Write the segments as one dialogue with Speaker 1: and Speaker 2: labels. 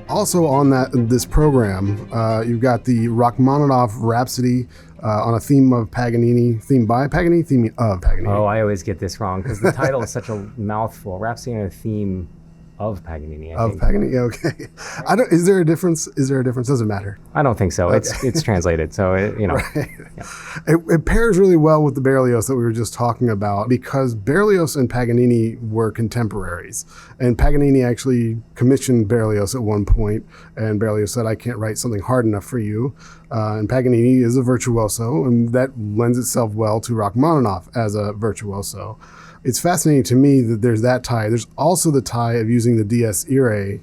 Speaker 1: Also on this program, you've got the Rachmaninoff Rhapsody on a theme of Paganini, theme by Paganini, theme of Paganini.
Speaker 2: Oh, I always get this wrong because the title is such a mouthful. Rhapsody on a theme of Paganini. I think.
Speaker 1: Paganini, okay. Is there a difference? Doesn't matter.
Speaker 2: I don't think so. Okay. It's translated, so
Speaker 1: Right.
Speaker 2: Yeah.
Speaker 1: It pairs really well with the Berlioz that we were just talking about because Berlioz and Paganini were contemporaries, and Paganini actually commissioned Berlioz at one point, and Berlioz said, "I can't write something hard enough for you." And Paganini is a virtuoso, and that lends itself well to Rachmaninoff as a virtuoso. It's fascinating to me that there's that tie. There's also the tie of using the Dies Irae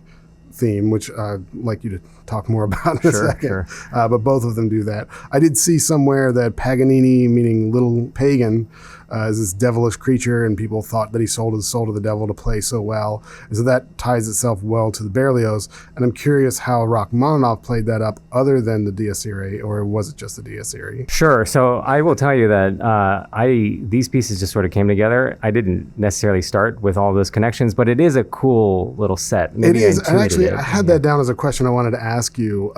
Speaker 1: theme, which I'd like you to talk more about in a second.
Speaker 2: Sure.
Speaker 1: But both of them do that. I did see somewhere that Paganini, meaning little pagan, is this devilish creature, and people thought that he sold his soul to the devil to play so well. And so that ties itself well to the Berlioz. And I'm curious how Rachmaninoff played that up other than the Dies Irae, or was it just the Dies Irae?
Speaker 2: Sure. So I will tell you that these pieces just sort of came together. I didn't necessarily start with all those connections, but it is a cool little set.
Speaker 1: Maybe it is. And actually, I had that down as a question I wanted to ask you.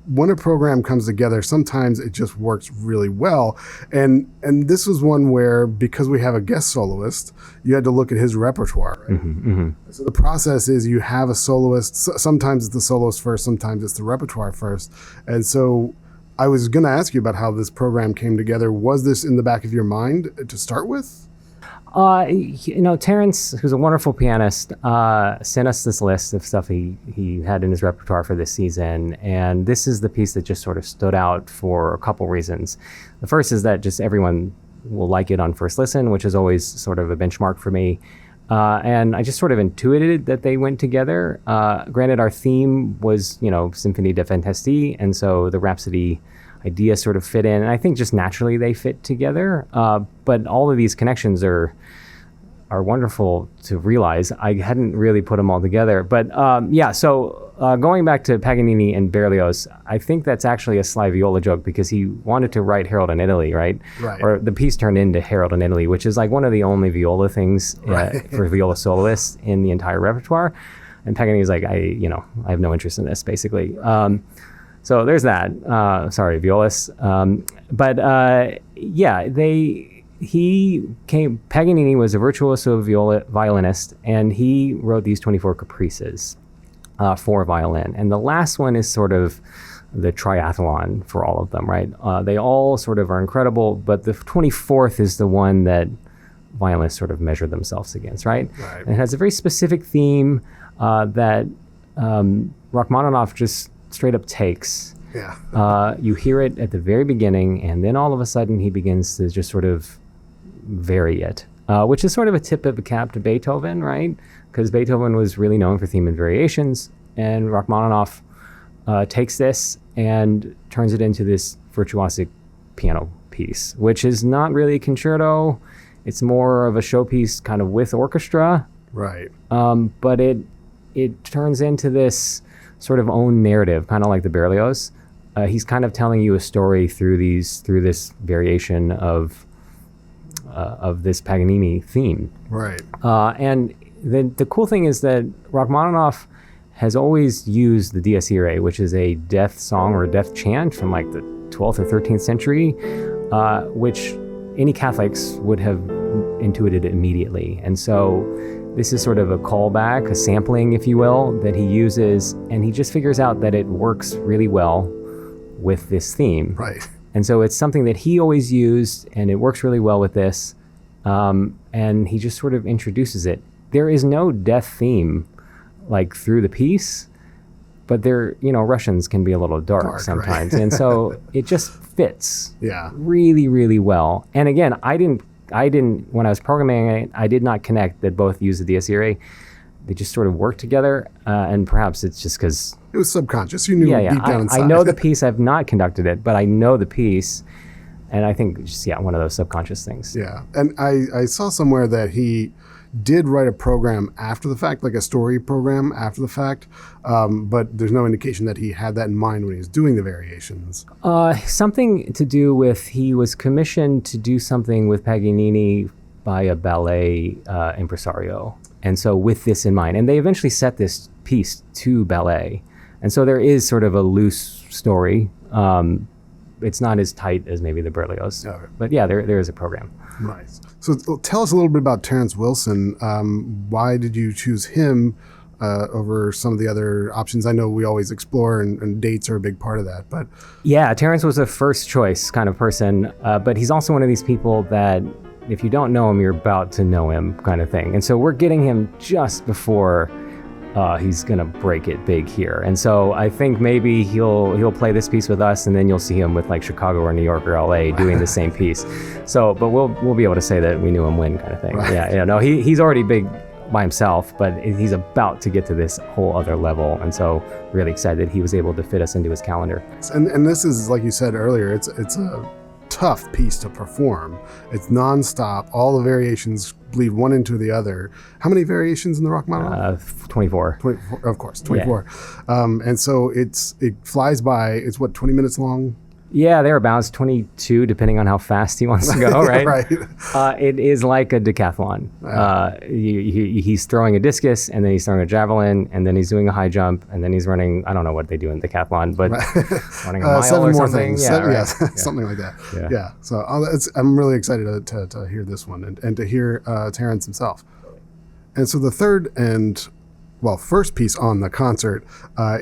Speaker 1: When a program comes together, sometimes it just works really well. And this was one where, because we have a guest soloist, you had to look at his repertoire. Right? So the process is you have a soloist. Sometimes it's the soloist first, sometimes it's the repertoire first. And so I was going to ask you about how this program came together. Was this in the back of your mind to start with?
Speaker 2: Terrence, who's a wonderful pianist, sent us this list of stuff he had in his repertoire for this season. And this is the piece that just sort of stood out for a couple reasons. The first is that just everyone will like it on first listen, which is always sort of a benchmark for me. And I just sort of intuited that they went together. Granted, our theme was, Symphonie Fantastique, and so the Rhapsody idea sort of fit in, and I think just naturally they fit together. But all of these connections are wonderful to realize. I hadn't really put them all together, but So going back to Paganini and Berlioz, I think that's actually a sly viola joke because he wanted to write Harold in Italy, right? Or the piece turned into Harold in Italy, which is like one of the only viola things for viola soloists in the entire repertoire. And Paganini's like, I have no interest in this, basically. So there's that. Sorry, violists. Paganini was a virtuoso violinist, and he wrote these 24 caprices for violin. And the last one is sort of the triathlon for all of them, right? They all sort of are incredible, but the 24th is the one that violinists sort of measure themselves against, right? And it has a very specific theme that Rachmaninoff just straight up takes. You hear it at the very beginning, and then all of a sudden he begins to just sort of vary it, which is sort of a tip of the cap to Beethoven, right? Because Beethoven was really known for theme and variations, and Rachmaninoff takes this and turns it into this virtuosic piano piece, which is not really a concerto. It's more of a showpiece kind of with orchestra. But it turns into this sort of own narrative, kind of like the Berlioz. He's kind of telling you a story through this variation of this Paganini theme. And the cool thing is that Rachmaninoff has always used the Dies Irae, which is a death song or a death chant from like the 12th or 13th century, which any Catholics would have intuited immediately. And so this is sort of a callback, a sampling, if you will, that he uses, and he just figures out that it works really well with this theme. And so it's something that he always used, and it works really well with this, and he just sort of introduces it. There is no death theme like through the piece, but Russians can be a little dark sometimes. And so it just fits really, really well. And again, I didn't, when I was programming it, I did not connect that both use the Dies Irae. They just sort of work together, and perhaps it's just because
Speaker 1: it was subconscious. You knew deep down inside.
Speaker 2: I know the piece. I've not conducted it, but I know the piece, and I think just one of those subconscious things.
Speaker 1: And I saw somewhere that he did write a program after the fact, like a story program after the fact, but there's no indication that he had that in mind when he was doing the variations.
Speaker 2: Something to do with, he was commissioned to do something with Paganini by a ballet impresario. And so with this in mind, and they eventually set this piece to ballet, And so there is sort of a loose story. It's not as tight as maybe the Berlioz.
Speaker 1: Okay.
Speaker 2: But yeah, there is a program.
Speaker 1: Nice. So tell us a little bit about Terrence Wilson. Why did you choose him over some of the other options? I know we always explore, and dates are a big part of that. But
Speaker 2: yeah, Terrence was a first choice kind of person, but he's also one of these people that if you don't know him, you're about to know him kind of thing. And so we're getting him just before he's gonna break it big here. And so I think maybe he'll play this piece with us, and then you'll see him with like Chicago or New York or LA doing the same piece. So, but we'll be able to say that we knew him when kind of thing.
Speaker 1: Right.
Speaker 2: Yeah, no, he's already big by himself, but he's about to get to this whole other level. And so really excited he was able to fit us into his calendar.
Speaker 1: And this is, like you said earlier, it's a tough piece to perform. It's nonstop. All the variations bleed one into the other. How many variations in the Rachmaninoff?
Speaker 2: 24.
Speaker 1: 24, of course, 24. Yeah. And so it flies by. It's what, 20 minutes long?
Speaker 2: Yeah, thereabouts, 22, depending on how fast he wants to go, right?
Speaker 1: Right.
Speaker 2: It is like a decathlon. He's throwing a discus, and then he's throwing a javelin, and then he's doing a high jump, and then he's running, I don't know what they do in decathlon, but running a mile
Speaker 1: 7
Speaker 2: or
Speaker 1: more
Speaker 2: something.
Speaker 1: things. Something like that. Yeah. So I'm really excited to hear this one and to hear Terrence himself. And so the third and, first piece on the concert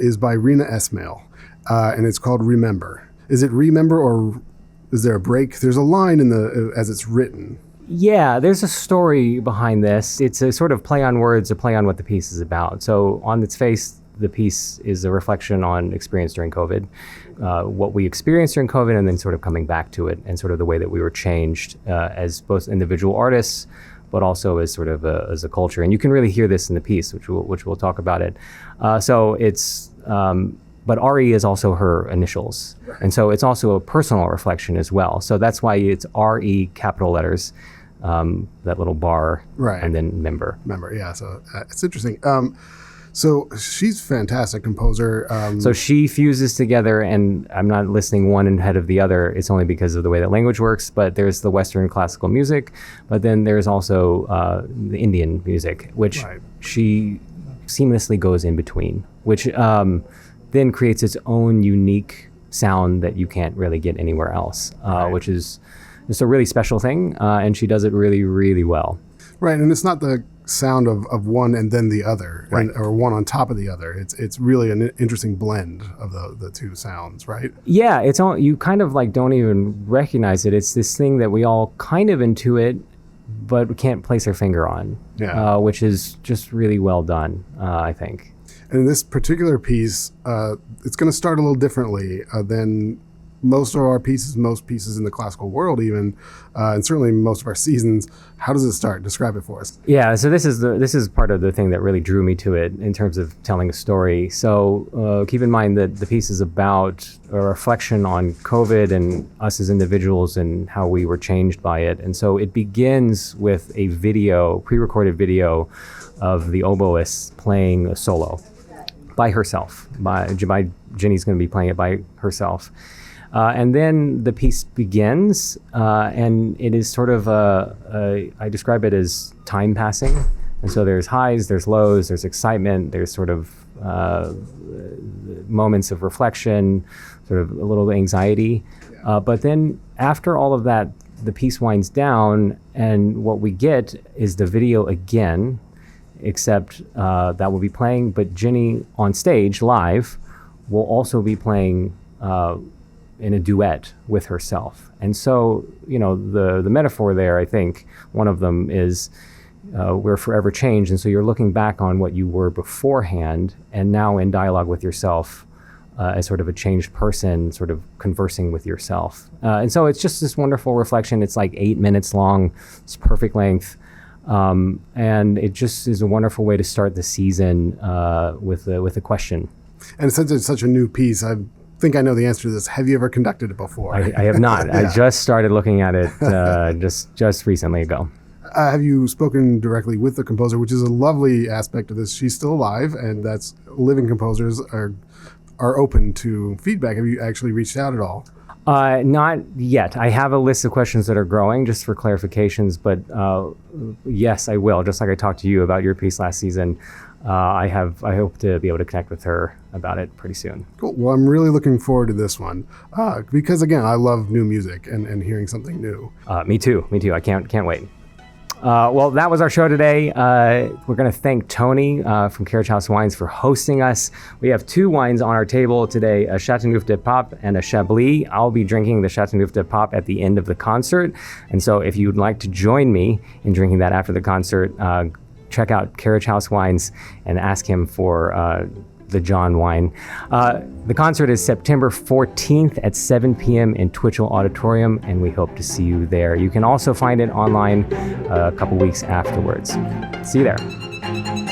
Speaker 1: is by Reena Esmail, and it's called Remember. Is it Remember, or is there a break? There's a line as it's written.
Speaker 2: Yeah, there's a story behind this. It's a sort of play on words, a play on what the piece is about. So on its face, the piece is a reflection on experience during COVID, what we experienced during COVID, and then sort of coming back to it, and sort of the way that we were changed as both individual artists, but also as sort of as a culture. And you can really hear this in the piece, which we'll talk about it. So it's... But RE is also her initials. Right. And so it's also a personal reflection as well. So that's why it's RE capital letters, that little bar,
Speaker 1: right.
Speaker 2: And then member.
Speaker 1: Member, yeah. So it's interesting. So she's a fantastic composer.
Speaker 2: So she fuses together, and I'm not listing one ahead of the other. It's only because of the way that language works, but there's the Western classical music, but then there's also the Indian music, which right. She seamlessly goes in between, which... then creates its own unique sound that you can't really get anywhere else, right. Which is just a really special thing, and she does it really, really well.
Speaker 1: Right, and it's not the sound of one and then the other, right. Or one on top of the other. It's really an interesting blend of the two sounds, right?
Speaker 2: Yeah, it's all, you kind of like don't even recognize it. It's this thing that we all kind of intuit, but we can't place our finger on, which is just really well done, I think.
Speaker 1: And in this particular piece, it's going to start a little differently than most of our pieces, most pieces in the classical world even, and certainly most of our seasons. How does it start? Describe it for us.
Speaker 2: Yeah, so this is part of the thing that really drew me to it in terms of telling a story. So keep in mind that the piece is about a reflection on COVID and us as individuals and how we were changed by it. And so it begins with a video, pre-recorded video of the oboist playing a solo by herself. Ginny's going to be playing it by herself. And then the piece begins, and it is sort of I describe it as time passing. And so there's highs, there's lows, there's excitement, there's sort of moments of reflection, sort of a little anxiety. But then after all of that, the piece winds down, and what we get is the video again, except that will be playing, but Ginny on stage live will also be playing in a duet with herself. And so, the metaphor there, I think, one of them is we're forever changed. And so you're looking back on what you were beforehand and now in dialogue with yourself as sort of a changed person, sort of conversing with yourself. And so it's just this wonderful reflection. It's like 8 minutes long. It's perfect length. And it just is a wonderful way to start the season with a question.
Speaker 1: And since it's such a new piece, I think I know the answer to this. Have you ever conducted it before?
Speaker 2: I have not. Yeah. I just started looking at it just recently ago.
Speaker 1: Have you spoken directly with the composer, which is a lovely aspect of this? She's still alive, and that's living composers are open to feedback. Have you actually reached out at all?
Speaker 2: Not yet. I have a list of questions that are growing just for clarifications, but yes, I will. Just like I talked to you about your piece last season, I hope to be able to connect with her about it pretty soon.
Speaker 1: Cool. Well, I'm really looking forward to this one because, again, I love new music and hearing something new.
Speaker 2: Me too. I can't wait. Well, that was our show today. We're going to thank Tony from Carriage House Wines for hosting us. We have 2 wines on our table today, a Chateauneuf de Pape and a Chablis. I'll be drinking the Chateauneuf de Pape at the end of the concert. And so if you'd like to join me in drinking that after the concert, check out Carriage House Wines and ask him for the John wine. The concert is September 14th at 7 p.m. in Twitchell Auditorium, and we hope to see you there. You can also find it online a couple weeks afterwards. See you there.